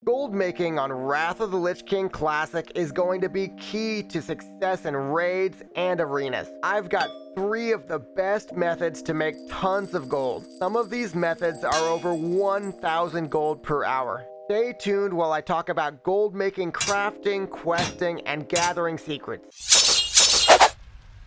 Gold making on Wrath of the Lich King Classic is going to be key to success in raids and arenas. I've got 3 of the best methods to make tons of gold. Some of these methods are over 1,000 gold per hour. Stay tuned while I talk about gold making, crafting, questing, and gathering secrets.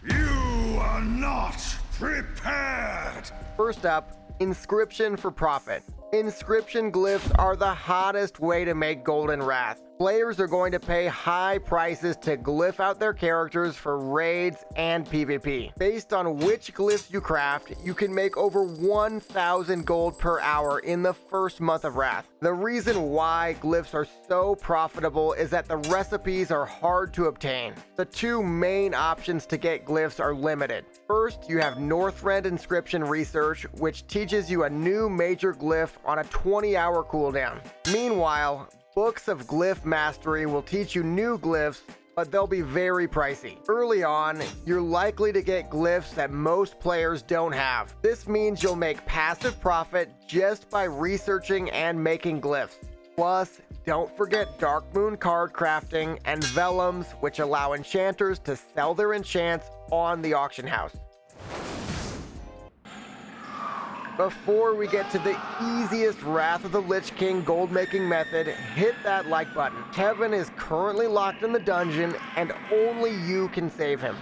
You are not prepared! First up, Inscription for profit. Inscription glyphs are the hottest way to make gold in Wrath. Players are going to pay high prices to glyph out their characters for raids and PvP. Based on which glyphs you craft, you can make over 1,000 gold per hour in the first month of Wrath. The reason why glyphs are so profitable is that the recipes are hard to obtain. The 2 main options to get glyphs are limited. First, you have Northrend Inscription Research, which teaches you a new major glyph on a 20-hour cooldown. Meanwhile, Books of Glyph Mastery will teach you new glyphs, but they'll be very pricey. Early on, you're likely to get glyphs that most players don't have. This means you'll make passive profit just by researching and making glyphs. Plus, don't forget Dark Moon card crafting and vellums, which allow enchanters to sell their enchants on the auction house. Before we get to the easiest Wrath of the Lich King gold making method, hit that like button. Kevin is currently locked in the dungeon and only you can save him.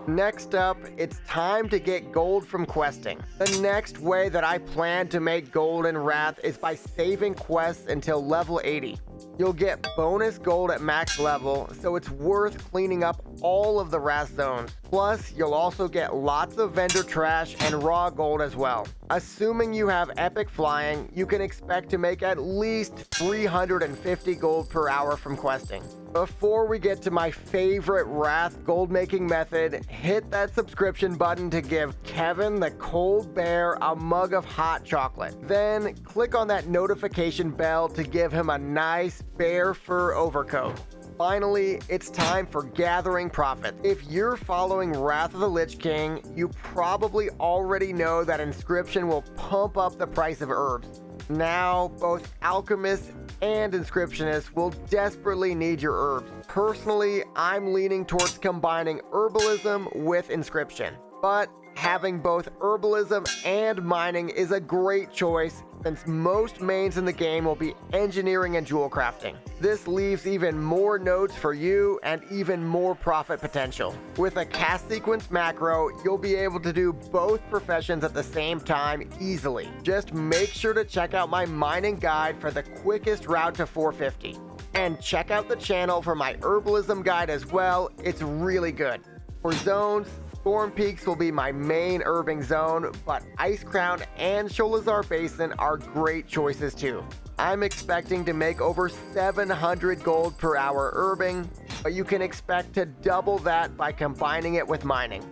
Next up, it's time to get gold from questing. The next way that I plan to make gold in Wrath is by saving quests until level 80. You'll get bonus gold at max level, so it's worth cleaning up all of the Wrath zones. Plus, you'll also get lots of vendor trash and raw gold as well. Assuming you have epic flying, you can expect to make at least 350 gold per hour from questing. Before we get to my favorite Wrath gold making method, hit that subscription button to give Kevin the Cold Bear a mug of hot chocolate. Then click on that notification bell to give him a nice bear fur overcoat. Finally, it's time for gathering profit. If you're following Wrath of the Lich King, you probably already know that Inscription will pump up the price of herbs. Now, both alchemists and inscriptionists will desperately need your herbs. Personally, I'm leaning towards combining herbalism with inscription. But having both herbalism and mining is a great choice since most mains in the game will be engineering and jewel crafting. This leaves even more nodes for you and even more profit potential. With a cast sequence macro, you'll be able to do both professions at the same time easily. Just make sure to check out my mining guide for the quickest route to 450. And check out the channel for my herbalism guide as well, it's really good. For zones, Storm Peaks will be my main herbing zone, but Ice Crown and Sholazar Basin are great choices too. I'm expecting to make over 700 gold per hour herbing, but you can expect to double that by combining it with mining.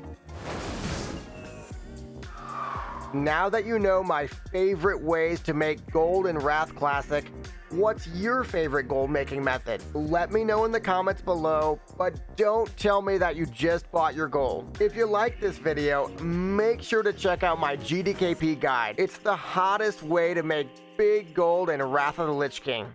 Now that you know my favorite ways to make gold in Wrath Classic, what's your favorite gold making method? Let me know in the comments below, but don't tell me that you just bought your gold. If you like this video, make sure to check out my GDKP guide. It's the hottest way to make big gold in Wrath of the Lich King.